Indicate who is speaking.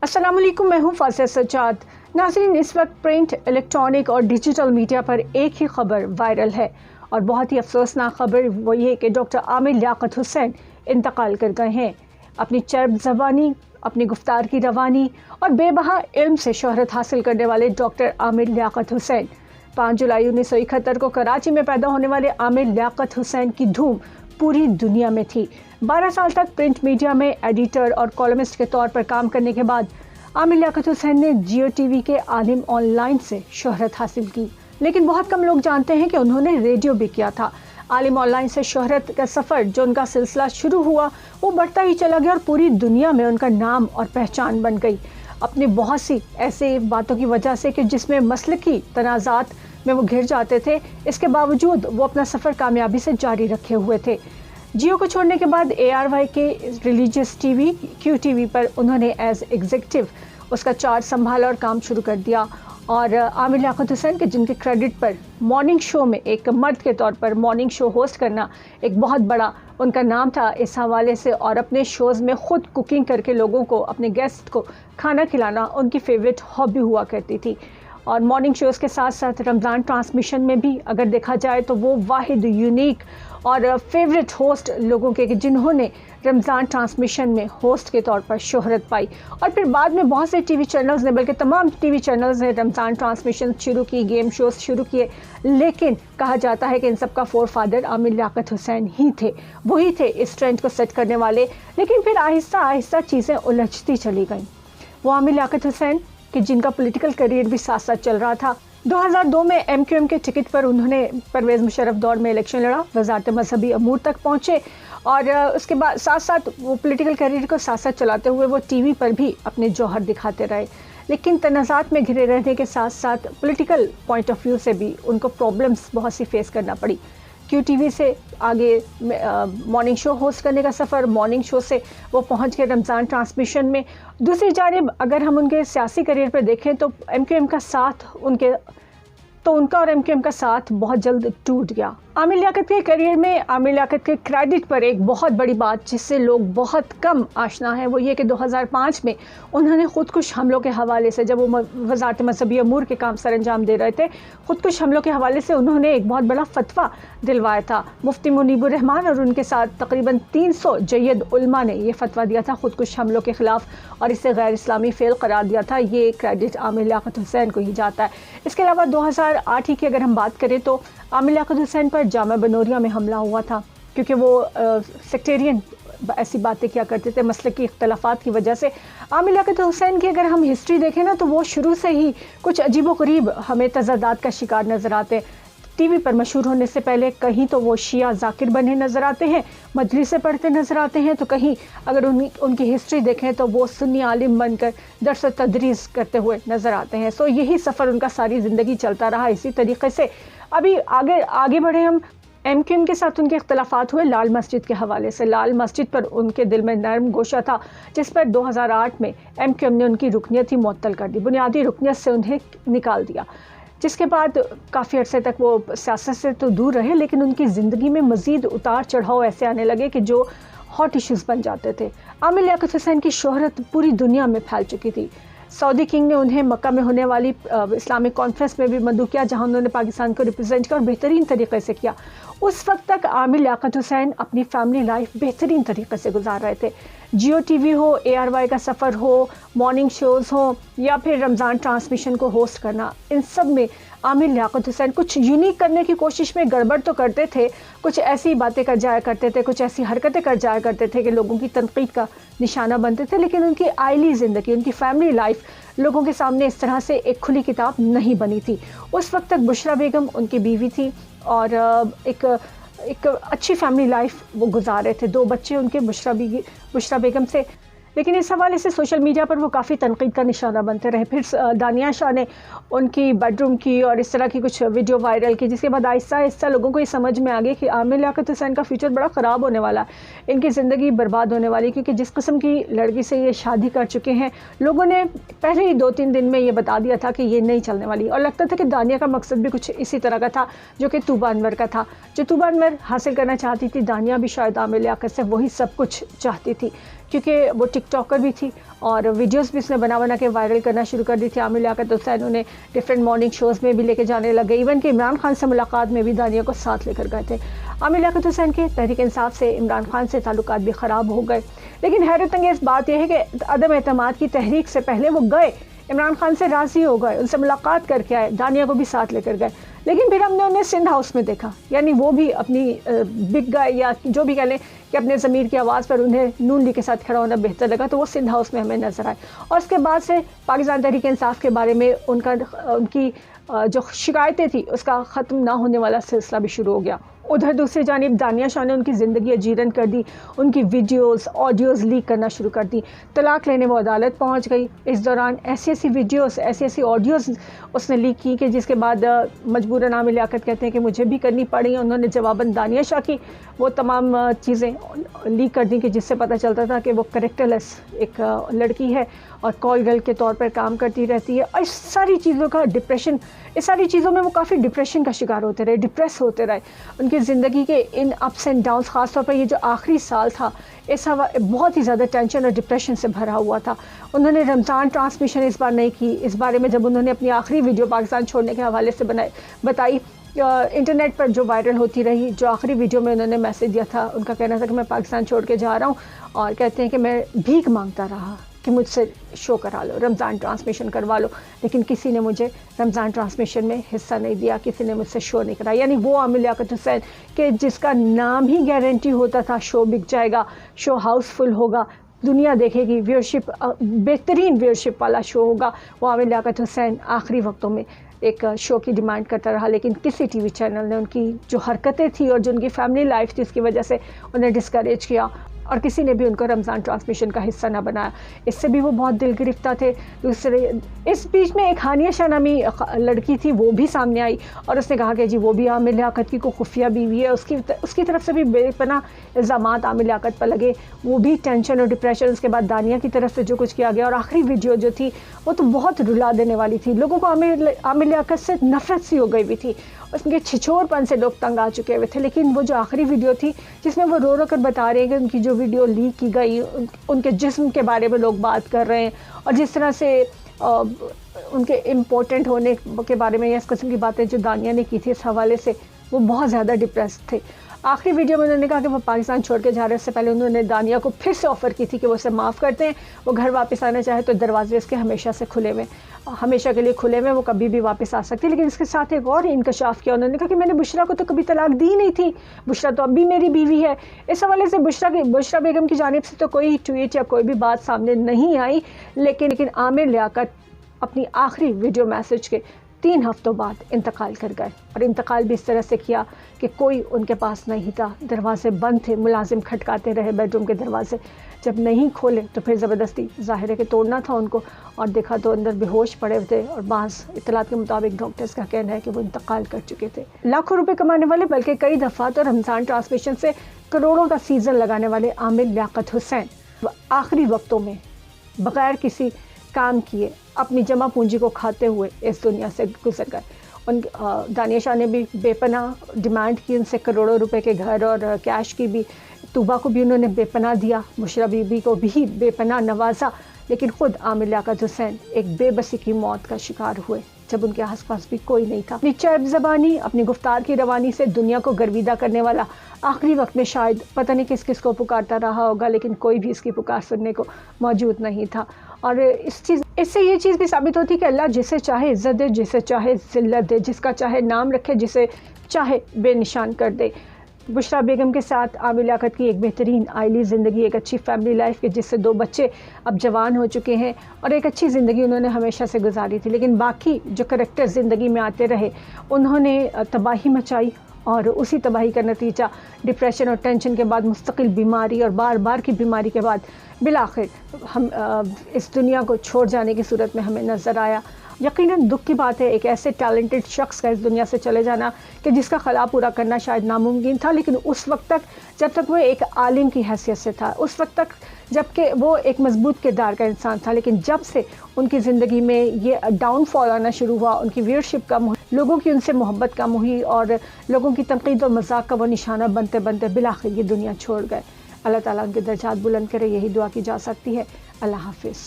Speaker 1: अस्सलाम वालेकुम, मैं हूँ फासिया सज्जाद। नाज़रीन, इस वक्त प्रिंट, इलेक्ट्रॉनिक और डिजिटल मीडिया पर एक ही खबर वायरल है और बहुत ही अफसोसनाक खबर वो ये कि डॉक्टर आमिर लियाकत हुसैन इंतकाल कर गए हैं। अपनी चर्ब ज़बानी, अपनी गुफ्तार की रवानी और बेबहा इल्म से शोहरत हासिल करने वाले डॉक्टर आमिर लियाकत हुसैन 5 जुलाई 1971 को कराची में पैदा होने वाले आमिर लियाकत हुसैन की धूम पूरी दुनिया में थी। 12 साल तक प्रिंट मीडिया में एडिटर और कॉलमिस्ट के तौर पर काम करने के बाद आमिर लियाकत हुसैन ने जियो टीवी के आलिम ऑनलाइन से शोहरत हासिल की, लेकिन बहुत कम लोग जानते हैं कि उन्होंने रेडियो भी किया था। आलिम ऑनलाइन से शोहरत का सफ़र जो उनका सिलसिला शुरू हुआ वो बढ़ता ही चला गया और पूरी दुनिया में उनका नाम और पहचान बन गई। अपनी बहुत सी ऐसे बातों की वजह से कि जिसमें मसलकी तनाज़ात में वो घिर जाते थे, इसके बावजूद वो अपना सफ़र कामयाबी से जारी रखे हुए थे। जियो को छोड़ने के बाद ARY के रिलीजियस टीवी QTV पर उन्होंने एज एग्जीक्यूटिव उसका चार्ज संभाला और काम शुरू कर दिया। और आमिर लियाकत हुसैन के जिनके क्रेडिट पर मॉर्निंग शो में एक मर्द के तौर पर मॉर्निंग शो होस्ट करना एक बहुत बड़ा उनका नाम था इस हवाले से, और अपने शोज़ में ख़ुद कुकिंग करके लोगों को, अपने गेस्ट को खाना खिलाना उनकी फेवरेट हॉबी हुआ करती थी। और मॉर्निंग शोज़ के साथ साथ रमज़ान ट्रांसमिशन में भी अगर देखा जाए तो वो वाहिद यूनिक और फेवरेट होस्ट लोगों के जिन्होंने रमज़ान ट्रांसमिशन में होस्ट के तौर पर शोहरत पाई। और फिर बाद में बहुत से टीवी चैनल्स ने, बल्कि तमाम टीवी चैनल्स ने रमज़ान ट्रांसमिशन शुरू की, गेम शोज़ शुरू किए, लेकिन कहा जाता है कि इन सब का फोर फादर आमिर लियाकत हुसैन ही थे। वही थे इस ट्रेंड को सेट करने वाले। लेकिन फिर आहिस्ता आहिस्ता चीज़ें उलझती चली गईं। वो आमिर लियाकत हुसैन कि जिनका पॉलिटिकल करियर भी साथ साथ चल रहा था। 2002 में MQM के टिकट पर उन्होंने परवेज़ मुशर्रफ दौर में इलेक्शन लड़ा, वज़ारत मजहबी अमूर तक पहुँचे और उसके बाद साथ साथ वो पॉलिटिकल करियर को साथ साथ चलाते हुए वो टीवी पर भी अपने जौहर दिखाते रहे। लेकिन तनाज़ात में घिरे रहने के साथ साथ पॉलिटिकल पॉइंट ऑफ व्यू से भी उनको प्रॉब्लम्स बहुत सी फेस करना पड़ी। QTV से आगे मॉर्निंग शो होस्ट करने का सफ़र, मॉर्निंग शो से वो पहुंच गए रमज़ान ट्रांसमिशन में। दूसरी जानिब अगर हम उनके सियासी करियर पर देखें तो MQM का साथ उनका और MQM का साथ बहुत जल्द टूट गया। आमिर लियाकत के करियर में आमिर लियाकत के क्रेडिट पर एक बहुत बड़ी बात जिससे लोग बहुत कम आशना है वो ये कि 2005 में उन्होंने खुदकुश हमलों के हवाले से, जब वो वज़ारत मजहबी अमूर के काम सर अंजाम दे रहे थे, खुदकुश हमलों के हवाले से उन्होंने एक बहुत बड़ा फतवा दिलवाया था। मुफ्ती मुनीबुर रहमान और उनके साथ तकरीबन 300 जय्यद उलमा ने ये फतवा दिया था खुदकुश हमलों के ख़िलाफ़ और इसे गैर इस्लामी फ़ेल करार दिया था। ये क्रेडिट आमिर लियाकत हुसैन को ही जाता है। इसके अलावा 2008 की अगर हम बात करें तो आमिर लियाकत हुसैन पर जामा बनोरिया में हमला हुआ था, क्योंकि वो सेक्टेरियन ऐसी बातें क्या करते थे मसलकी इख्तलाफात की वजह से। आमिर लियाकत हुसैन की अगर हम हिस्ट्री देखें ना तो वो शुरू से ही कुछ अजीबोगरीब हमें तज़ादात का शिकार नज़र आते हैं। टीवी पर मशहूर होने से पहले कहीं तो वो शिया जाकिर बने नज़र आते हैं, मजलिसें पढ़ते नज़र आते हैं, तो कहीं अगर उनकी हिस्ट्री देखें तो वो सुन्नी आलिम बनकर दर्स व तदरीस करते हुए नज़र आते हैं। सो यही सफ़र उनका सारी ज़िंदगी चलता रहा इसी तरीके से। अभी आगे बढ़े हम। MQM के साथ उनके इख्तलाफात हुए लाल मस्जिद के हवाले से। लाल मस्जिद पर उनके दिल में नरम गोशा था जिस पर 2008 में MQM ने उनकी रुकनियत ही मुअत्तल कर दी, बुनियादी रुकनियत से उन्हें निकाल दिया, जिसके बाद काफ़ी अरसे तक वो सियासत से तो दूर रहे, लेकिन उनकी ज़िंदगी में मज़ीद उतार चढ़ाव ऐसे आने लगे कि जो हॉट इश्यूज़ बन जाते थे। आमिर लियाकत हुसैन की शोहरत पूरी दुनिया में फैल चुकी थी। सऊदी किंग ने उन्हें मक्का में होने वाली इस्लामिक कॉन्फ्रेंस में भी मदऊ किया, जहां उन्होंने पाकिस्तान को रिप्रेजेंट किया और बेहतरीन तरीके से किया। उस वक्त तक आमिर लियाकत हुसैन अपनी फैमिली लाइफ बेहतरीन तरीके से गुजार रहे थे। जियो टीवी हो, ARY का सफ़र हो, मॉर्निंग शोज़ हो या फिर रमज़ान ट्रांसमिशन को होस्ट करना, इन सब में आमिर लियाकत हुसैन कुछ यूनिक करने की कोशिश में गड़बड़ तो करते थे, कुछ ऐसी बातें कर जाया करते थे, कुछ ऐसी हरकतें कर जाया करते थे कि लोगों की तनकीद का निशाना बनते थे, लेकिन उनकी आइली ज़िंदगी, उनकी फैमिली लाइफ लोगों के सामने इस तरह से एक खुली किताब नहीं बनी थी। उस वक्त तक बुशरा बेगम उनकी बीवी थी और एक अच्छी फैमिली लाइफ वो गुजार रहे थे। 2 बच्चे उनके बुशरा बेगम से, लेकिन इस हवाले से सोशल मीडिया पर वो काफ़ी तनकीद का निशाना बनते रहे। फिर दानिया शाह ने उनकी बेडरूम की और इस तरह की कुछ वीडियो वायरल की, जिसके बाद आहिस्ता आहिस्ता लोगों को ये समझ में आ गया कि आमिर लियाकत हुसैन का फ्यूचर बड़ा ख़राब होने वाला है, इनकी ज़िंदगी बर्बाद होने वाली है, क्योंकि जिस किस्म की लड़की से ये शादी कर चुके हैं, लोगों ने पहले ही 2-3 दिन में ये बता दिया था कि ये नहीं चलने वाली। और लगता था कि दानिया का मकसद भी कुछ इसी तरह का था जो कि तूबा अनवर का था। जो तूबा अनवर हासिल करना चाहती थी, दानिया भी शायद आमिर लियाकत से वही सब कुछ चाहती थी। क्योंकि वो टिकटॉकर भी थी और वीडियोस भी उसने बना बना के वायरल करना शुरू कर दी थी। आमिर लियाकत हुसैन उन्हें डिफरेंट मॉर्निंग शोज़ में भी लेके जाने लगे, इवन कि इमरान खान से मुलाकात में भी दानिया को साथ लेकर गए थे। आमिर लियाकत हुसैन के तहरीक इंसाफ से इमरान खान से ताल्लुकात भी ख़राब हो गए। लेकिन हैरत अंगेज़ बात यह है कि अदम एतमाद की तहरीक से पहले वो गए, इमरान खान से राज़ी हो गए, उनसे मुलाकात करके आए, दानिया को भी साथ लेकर गए। लेकिन फिर हमने उन्हें सिंध हाउस में देखा, यानी वो भी अपनी बिग गाय या जो भी कह लें कि अपने ज़मीर की आवाज़ पर उन्हें नून लीग के साथ खड़ा होना बेहतर लगा, तो वो सिंध हाउस में हमें नज़र आए। और उसके बाद से पाकिस्तान तहरीक इंसाफ के बारे में उनकी जो शिकायतें थी उसका ख़त्म ना होने वाला सिलसिला भी शुरू हो गया। उधर दूसरी जानिब दानिया शाह ने उनकी ज़िंदगी अजीरन कर दी, उनकी वीडियोस ऑडियोज़ लीक करना शुरू कर दी। तलाक लेने वो अदालत पहुंच गई। इस दौरान ऐसी वीडियोस ऐसी ऑडियोज़ उसने लीक की कि जिसके बाद मजबूरन आमिर लियाकत कहते हैं कि मुझे भी करनी पड़ी। उन्होंने जवाबन दानिया शाह की वो तमाम चीज़ें लीक कर दी कि जिससे पता चलता था कि वो करेक्टरलेस एक लड़की है और कॉल गर्ल के तौर पर काम करती रहती है। और इस सारी चीज़ों का डिप्रेशन, इस सारी चीज़ों में वो काफ़ी डिप्रेशन का शिकार होते रहे, डिप्रेस होते रहे। उनकी ज़िंदगी के इन अप्स एंड डाउन्स, ख़ासतौर पर ये जो आखिरी साल था, ऐसा बहुत ही ज़्यादा टेंशन और डिप्रेशन से भरा हुआ था। उन्होंने रमज़ान ट्रांसमिशन इस बार नहीं की। इस बारे में जब उन्होंने अपनी आखिरी वीडियो पाकिस्तान छोड़ने के हवाले से बताई, इंटरनेट पर जो वायरल होती रही, जो आखिरी वीडियो में उन्होंने मैसेज दिया था, उनका कहना था कि मैं पाकिस्तान छोड़ के जा रहा हूँ, और कहते हैं कि मैं भीख मांगता रहा कि मुझसे शो करा लो, रमज़ान ट्रांसमिशन करवा लो, लेकिन किसी ने मुझे रमज़ान ट्रांसमिशन में हिस्सा नहीं दिया, किसी ने मुझसे शो नहीं कराया। यानी वो आमिर लियाकत हुसैन के जिसका नाम ही गारंटी होता था शो बिक जाएगा, शो हाउसफुल होगा, दुनिया देखेगी, व्यूअरशिप बेहतरीन व्यूअरशिप वाला शो होगा, वो आमिर लियाकत हुसैन आखिरी वक्तों में एक शो की डिमांड करता रहा। लेकिन किसी टीवी चैनल ने उनकी जो हरकतें थी और जो उनकी फैमिली लाइफ थी उसकी वजह से उन्हें डिस्करेज किया, और किसी ने भी उनको रमज़ान ट्रांसमिशन का हिस्सा ना बनाया। इससे भी वो बहुत दिल गिरफ्ता थे। दूसरे इस बीच में एक हानिया शाह नामी लड़की थी, वो भी सामने आई और उसने कहा कि जी वो भी आमिर लियाकत की को खुफिया बीवी है। उसकी तरफ से भी बेपनाह इल्ज़ामात आमिर लियाकत पर लगे, वो भी टेंशन और डिप्रेशन। उसके बाद दानिया की तरफ से जो कुछ किया गया, और आखिरी वीडियो जो थी वो तो बहुत रुला देने वाली थी। लोगों को आमिर लियाकत से नफरत सी हो गई हुई थी, उसके छिछोरपन से लोग तंग आ चुके हुए थे। लेकिन वो जो आखिरी वीडियो थी जिसमें वो रो कर बता रहे हैं कि उनकी जो वीडियो लीक की गई, उनके जिस्म के बारे में लोग बात कर रहे हैं, और जिस तरह से उनके इम्पोर्टेंट होने के बारे में, इस किस्म की बातें जो दानिया ने की थी, इस हवाले से वो बहुत ज़्यादा डिप्रेस्ड थे। आखिरी वीडियो में उन्होंने कहा कि वो पाकिस्तान छोड़ के जा रहे हैं। उससे पहले उन्होंने दानिया को फिर से ऑफ़र की थी कि वो उसे माफ़ करते हैं, वो घर वापस आना चाहे तो दरवाजे इसके हमेशा से खुले हुए, हमेशा के लिए खुले हुए, वो कभी भी वापस आ सकती है। लेकिन इसके साथ एक और इंकशाफ किया, उन्होंने कहा कि मैंने बुशरा को तो कभी तलाक दी नहीं थी, बुशरा तो अब भी मेरी बीवी है। इस हवाले से बुशरा बेगम की जानिब से तो कोई ट्वीट या कोई भी बात सामने नहीं आई। लेकिन आमिर लियाकत अपनी आखिरी वीडियो मैसेज के 3 हफ्तों बाद इंतकाल कर गए, और इंतकाल भी इस तरह से किया कि कोई उनके पास नहीं था, दरवाजे बंद थे, मुलाजिम खटकाते रहे बेडरूम के दरवाजे, जब नहीं खोले तो फिर ज़बरदस्ती ज़ाहिर है कि तोड़ना था उनको, और देखा तो अंदर बेहोश पड़े थे। और बाज़ इत्तलात के मुताबिक डॉक्टर्स का कहना है कि वो इंतकाल कर चुके थे। लाखों रुपए कमाने वाले, बल्कि कई दफ़ा तो रमज़ान ट्रांसमिशन से करोड़ों का सीज़न लगाने वाले आमिर लियाकत हुसैन आखिरी वक्तों में बग़ैर किसी काम किए अपनी जमा पूंजी को खाते हुए इस दुनिया से गुजर गए। दानिया शाह ने भी बेपनाह डिमांड की उनसे, करोड़ों रुपए के घर और कैश की भी। तूबा को भी उन्होंने बेपनाह दिया, बुशरा बीबी को भी बेपनाह नवाजा। लेकिन ख़ुद आमिर लियाकत हुसैन एक बेबसी की मौत का शिकार हुए जब उनके आसपास भी कोई नहीं था। अपनी चैब ज़बानी, अपनी गुफ्तार की रवानी से दुनिया को गर्विदा करने वाला आखिरी वक्त में शायद पता नहीं किस किस को पुकारता रहा होगा, लेकिन कोई भी इसकी पुकार सुनने को मौजूद नहीं था। और इससे ये चीज़ भी साबित होती कि अल्लाह जिसे चाहे इज़्ज़त दे, जिसे चाहे ज़िल्लत दे, जिसका चाहे नाम रखे, जिसे चाहे बेनिशान कर दे। बुशरा बेगम के साथ आमिर लियाकत की एक बेहतरीन आइली ज़िंदगी, एक अच्छी फैमिली लाइफ के जिससे 2 बच्चे अब जवान हो चुके हैं, और एक अच्छी ज़िंदगी उन्होंने हमेशा से गुजारी थी। लेकिन बाकी जो करैक्टर ज़िंदगी में आते रहे, उन्होंने तबाही मचाई, और उसी तबाही का नतीजा डिप्रेशन और टेंशन के बाद मुस्तकिल बीमारी और बार बार की बीमारी के बाद बिलाखिर हम इस दुनिया को छोड़ जाने की सूरत में हमें नज़र आया। यकीनन दुख की बात है एक ऐसे टैलेंटेड शख्स का इस दुनिया से चले जाना कि जिसका खला पूरा करना शायद नामुमकिन था। लेकिन उस वक्त तक, जब तक वो एक आलिम की हैसियत से था, उस वक्त तक जबकि वो एक मजबूत किरदार का इंसान था, लेकिन जब से उनकी ज़िंदगी में ये डाउनफॉल आना शुरू हुआ, उनकी व्यूअरशिप कम हुई, लोगों की उनसे मोहब्बत कम हुई, और लोगों की तनकीद और मजाक का वो निशाना बनते बनते बिलाखिर ये दुनिया छोड़ गए। अल्लाह ताला उनके दर्जात बुलंद करे, यही दुआ की जा सकती है। अल्लाह हाफिज़।